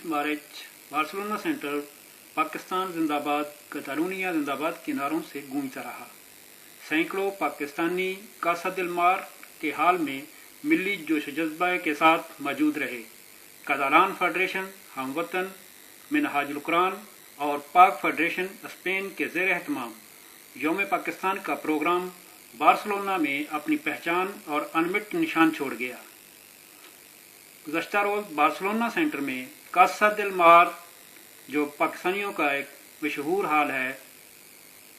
मार्च Barcelona centre Pakistan जिंदाबाद कतालूनिया जिंदाबाद के नारों से गूंजता रहा। सैकड़ों पाकिस्तानी कासा दिल मार के हाल में मिली जोश जज्बा के साथ मौजूद रहे। कतालान फेडरेशन हमवतन मिनहाजुल कुरान और पाक फेडरेशन स्पेन के ज़ेर एहतमाम यौम पाकिस्तान का प्रोग्राम बार्सिलोना में अपनी पहचान और अनमिट निशान छोड़ गया। गुज़श्ता रोज़ बार्सिलोना सेंटर में कासा दिल मार, जो पाकिस्तानियों का एक मशहूर हाल है,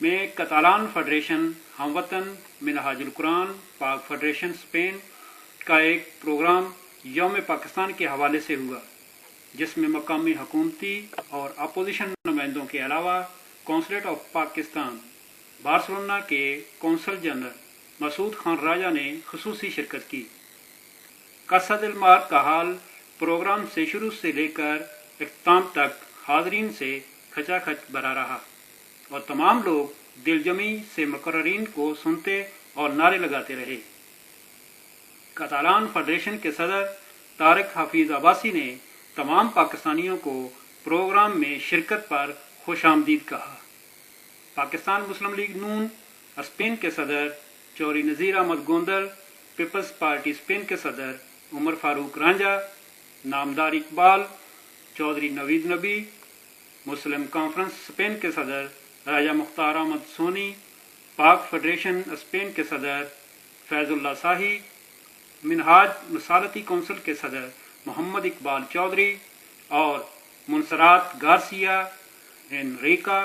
में कतालान फेडरेशन हमवतन मिनहाजुल कुरान पाक फेडरेशन स्पेन का एक प्रोग्राम यौम पाकिस्तान के हवाले से हुआ, जिसमें मकामी हुकूमती और अपोजिशन नुमाइंदों के अलावा कौंसलेट ऑफ पाकिस्तान बार्सिलोना के कौंसल जनरल मसूद खान राजा ने खुसूसी शिरकत की। कासा दिल मार का हाल प्रोग्राम से शुरू से लेकर इख्तिताम तक हाज़रीन से खचाखच भरा रहा और तमाम लोग दिलजमी से मुकर्ररीन को सुनते और नारे लगाते रहे। कतालान फेडरेशन के सदर तारिक हफीज अब्बासी ने तमाम पाकिस्तानियों को प्रोग्राम में शिरकत पर खुशामदीद कहा। पाकिस्तान मुस्लिम लीग नून स्पेन के सदर चौधरी नज़ीर अहमद गोंदल, पीपल्स पार्टी स्पेन के सदर उमर फारूक रांझा, नामदार इकबाल, चौधरी नवीद नबी, मुस्लिम कॉन्फ्रेंस स्पेन के सदर राजा मुख्तार अहमद सोनी, पाक फेडरेशन स्पेन के सदर फैजुल्ला शाही, मिनहाज मसालती कौंसिल के सदर मोहम्मद इकबाल चौधरी और मुनसरात गार्सिया, एनरिका,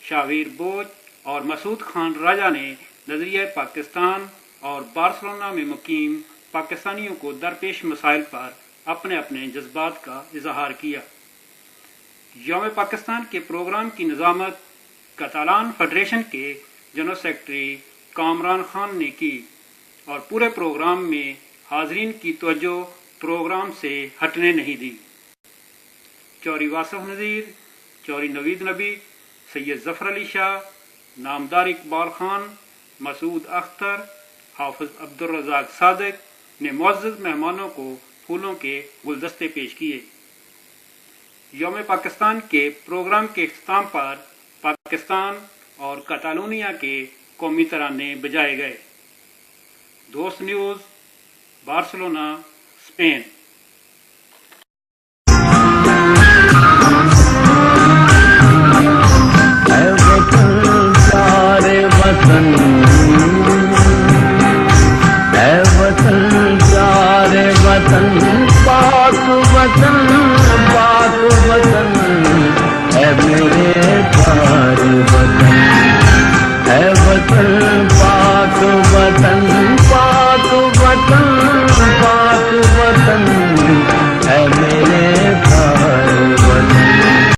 शावीर बोझ और मसूद खान राजा ने नजरिया पाकिस्तान और बार्सिलोना में मुकीम पाकिस्तानियों को दरपेश मसाइल पर अपने अपने जज्बात का इजहार किया। यौम पाकिस्तान के प्रोग्राम की निज़ामत कतालान फेडरेशन के जनरल सेक्रेटरी कामरान खान ने की और पूरे प्रोग्राम में हाज़रीन की तवज्जो प्रोग्राम से हटने नहीं दी। चौधरी वासिफ नज़ीर, चौधरी नवीद नबी, सैयद जफर अली शाह, नामदार इकबाल खान, मसूद अख्तर, हाफिज अब्दुल रज़ाक सादिक ने मुअज़्ज़ज़ मेहमानों को फूलों के गुलदस्ते पेश किए। यौम पाकिस्तान के प्रोग्राम के इख्तिताम पर पाकिस्तान और कतालूनिया के कौमी तराने बजाए गए। दोस्त न्यूज़, बार्सिलोना, स्पेन।